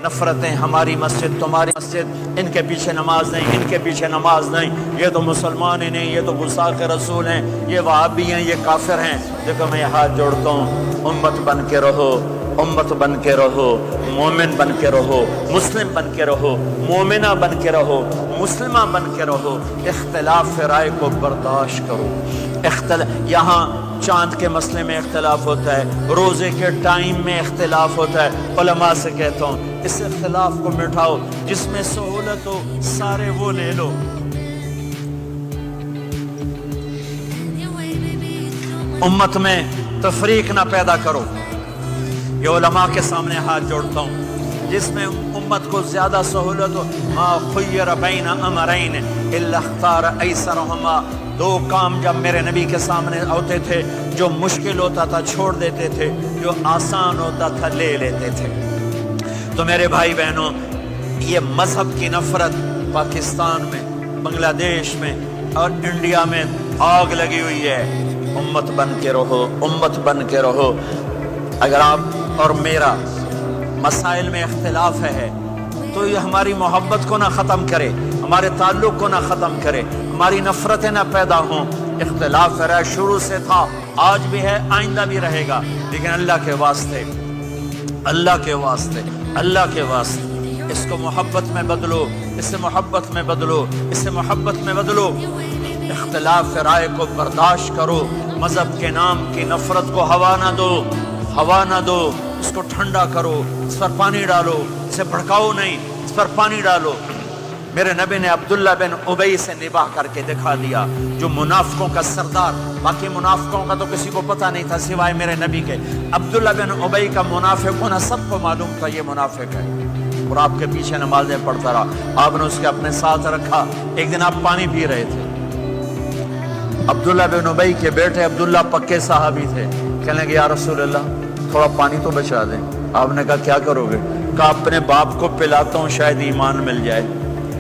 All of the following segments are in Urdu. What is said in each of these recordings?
نفرتیں، ہماری مسجد تمہاری مسجد، ان کے پیچھے نماز نہیں، ان کے پیچھے نماز نہیں، یہ تو مسلمان ہی نہیں، یہ تو گستاخ رسول ہیں، یہ وہابی ہیں، یہ کافر ہیں۔ دیکھو میں ہاتھ جوڑتا ہوں، امت بن کے رہو، امت بن کے رہو، مومن بن کے رہو، مسلم بن کے رہو، مومنہ بن کے رہو، مسلمہ بن کے رہو، اختلاف رائے کو برداشت کرو۔ یہاں چاند کے مسئلے میں اختلاف ہوتا ہے، روزے کے ٹائم میں اختلاف ہوتا ہے، علماء سے کہتا ہوں اس اختلاف کو مٹھاؤ، جس میں سہولت ہو سارے وہ لے لو۔ امت میں تفریق نہ پیدا کرو۔ یہ علماء کے سامنے ہاتھ جوڑتا ہوں، جس میں امت کو زیادہ سہولت ہو۔ ما خیر بین امرین الا اختار ایسرہما، دو کام جب میرے نبی کے سامنے ہوتے تھے، جو مشکل ہوتا تھا چھوڑ دیتے تھے، جو آسان ہوتا تھا لے لیتے تھے۔ تو میرے بھائی بہنوں، یہ مذہب کی نفرت پاکستان میں، بنگلہ دیش میں اور انڈیا میں آگ لگی ہوئی ہے۔ امت بن کے رہو، امت بن کے رہو۔ اگر آپ اور میرا مسائل میں اختلاف ہے تو یہ ہماری محبت کو نہ ختم کرے، ہمارے تعلق کو نہ ختم کرے، ہماری نفرتیں نہ پیدا ہوں۔ اختلاف رائے شروع سے تھا، آج بھی ہے، آئندہ بھی رہے گا، لیکن اللہ کے واسطے، اللہ کے واسطے، اللہ کے واسطے اس کو محبت میں بدلو، اس سے محبت میں بدلو، اس سے محبت میں بدلو۔ اختلاف رائے کو برداشت کرو، مذہب کے نام کی نفرت کو ہوا نہ دو، ہوا نہ دو، اس کو ٹھنڈا کرو، اس پر پانی ڈالو، اسے بھڑکاؤ نہیں، اس پر پانی ڈالو۔ میرے نبی نے عبداللہ بن ابی سے نباہ کر کے دکھا دیا، جو منافقوں کا سردار، باقی منافقوں کا تو کسی کو پتہ نہیں تھا سوائے میرے نبی کے، عبداللہ بن ابی کا منافق ہونا سب کو معلوم تھا، یہ منافق ہے، اور آپ کے پیچھے نمازیں پڑھتا رہا۔ آپ نے اس کے اپنے ساتھ رکھا۔ ایک دن آپ پانی پی رہے تھے، عبداللہ بن ابی کے بیٹے عبداللہ پکے صحابی تھے، کہنے لگے یا رسول اللہ تھوڑا پانی تو بچا دیں۔ آپ نے کہا کیا کرو گے؟ کہا اپنے باپ کو پلاتا ہوں، شاید ایمان مل جائے۔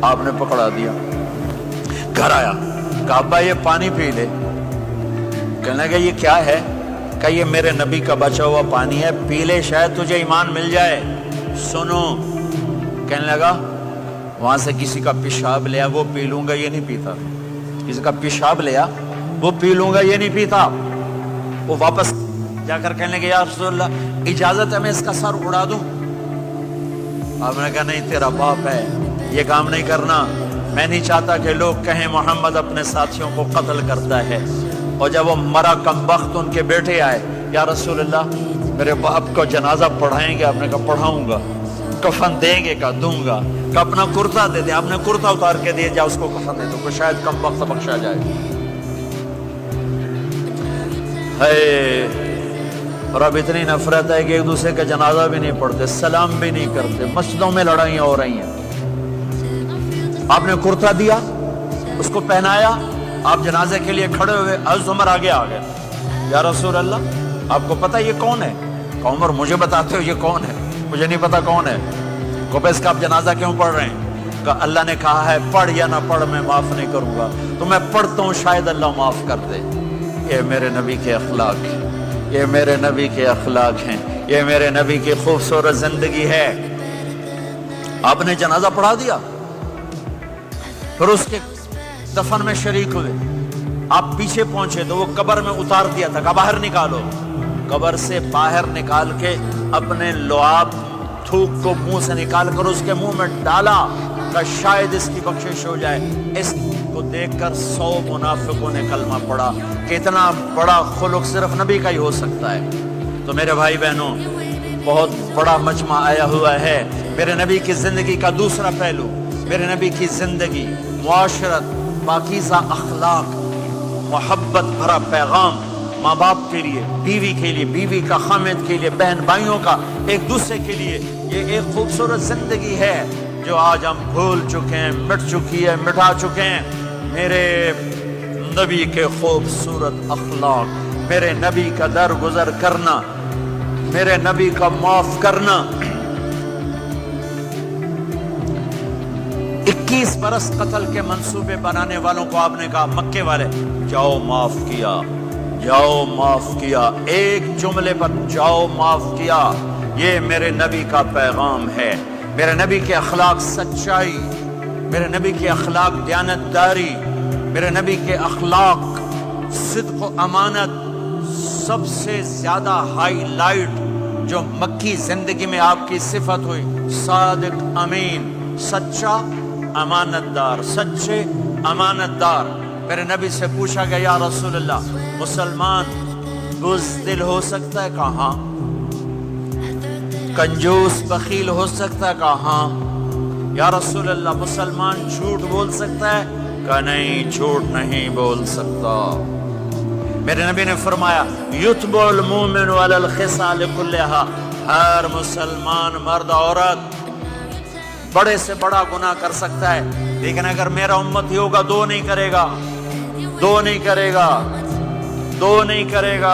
آپ نے پکڑا دیا، گھر آیا، کہا ابا یہ پانی پی لے۔ کہنے لگا یہ کیا ہے؟ کہا یہ میرے نبی کا بچا ہوا پانی ہے، پی لے شاید تجھے ایمان مل جائے۔ سنو، کہنے لگا وہاں سے کسی کا پیشاب لیا وہ پی لوں گا، یہ نہیں پیتا۔ کسی کا پیشاب لیا وہ پی لوں گا، یہ نہیں پیتا۔ وہ واپس جا کر کہنے لگے یا رسول اللہ اجازت ہے میں اس کا سر اڑا دوں؟ آپ نے کہا نہیں، تیرا باپ ہے، یہ کام نہیں کرنا۔ میں نہیں چاہتا کہ لوگ کہیں محمد اپنے ساتھیوں کو قتل کرتا ہے۔ اور جب وہ مرا کم بخت، ان کے بیٹے آئے، یا رسول اللہ میرے باپ کو جنازہ پڑھائیں گے؟ آپ نے کہا پڑھاؤں گا۔ کفن دیں گے؟ کہا دوں گا۔ کہ اپنا کرتا دے دے۔ آپ نے کرتا اتار کے دیا، جا اس کو کفن دے دو، کہ شاید کم وقت بخشا جائے۔ اور اب اتنی نفرت ہے کہ ایک دوسرے کا جنازہ بھی نہیں پڑھتے، سلام بھی نہیں کرتے، مسجدوں میں لڑائیاں ہو رہی ہیں۔ آپ نے کرتا دیا، اس کو پہنایا، آپ جنازے کے لیے کھڑے ہوئے، حضرت عمر آگے آ گئے، یا رسول اللہ آپ کو پتہ یہ کون ہے؟ کہ عمر مجھے بتاتے ہو یہ کون ہے؟ مجھے نہیں پتا کون ہے۔ کہ اس کا آپ جنازہ کیوں پڑھ رہے ہیں؟ کہ اللہ نے کہا ہے پڑھ یا نہ پڑھ میں معاف نہیں کروں گا، تو میں پڑھتا ہوں شاید اللہ معاف کر دے۔ یہ میرے نبی کے اخلاق ہیں، یہ میرے نبی کے اخلاق ہیں، یہ میرے نبی کی خوبصورت زندگی ہے۔ آپ نے جنازہ پڑھا دیا، پھر اس کے دفن میں شریک ہوئے۔ آپ پیچھے پہنچے تو وہ قبر میں اتار دیا تھا، کہ باہر نکالو۔ قبر سے باہر نکال کے اپنے لعاب تھوک کو منہ سے نکال کر اس کے منہ میں ڈالا کہ شاید اس کی بخشش ہو جائے۔ اس کو دیکھ کر 100 منافقوں نے کلمہ پڑھا کہ اتنا بڑا خلق صرف نبی کا ہی ہو سکتا ہے۔ تو میرے بھائی بہنوں، بہت بڑا مجمع آیا ہوا ہے۔ میرے نبی کی زندگی کا دوسرا پہلو، میرے نبی کی زندگی، معاشرت، پاکیزہ اخلاق، محبت بھرا پیغام، ماں باپ کے لیے، بیوی کے لیے، بیوی کا خامد کے لیے، بہن بھائیوں کا ایک دوسرے کے لیے، یہ ایک خوبصورت زندگی ہے جو آج ہم بھول چکے ہیں، مٹ چکی ہے، مٹا چکے ہیں۔ میرے نبی کے خوبصورت اخلاق، میرے نبی کا درگزر کرنا، میرے نبی کا معاف کرنا۔ 21 برس قتل کے منصوبے بنانے والوں کو آپ نے کہا، مکے والے جاؤ معاف کیا، جاؤ معاف کیا، ایک جملے پر جاؤ معاف کیا۔ یہ میرے نبی کا پیغام ہے، میرے نبی کے اخلاق سچائی، میرے نبی کے اخلاق دیانتداری، میرے نبی کے اخلاق صدق و امانت، سب سے زیادہ ہائی لائٹ جو مکی زندگی میں آپ کی صفت ہوئی، صادق امین، سچا امانت دار، سچے امانت دار۔ میرے نبی سے پوچھا گیا یا رسول اللہ مسلمان بزدل ہو سکتا ہے؟ کہا ہاں۔ کنجوس بخیل ہو سکتا ہے؟ کہا ہاں۔ یا رسول اللہ مسلمان جھوٹ بول سکتا ہے؟ کہا نہیں، جھوٹ نہیں بول سکتا۔ میرے نبی نے فرمایا یتبع المومن علی الخصال کلھا، ہر مسلمان مرد عورت بڑے سے بڑا گناہ کر سکتا ہے، لیکن اگر میرا امتی ہوگا دو نہیں کرے گا، دو نہیں کرے گا، دو نہیں کرے گا۔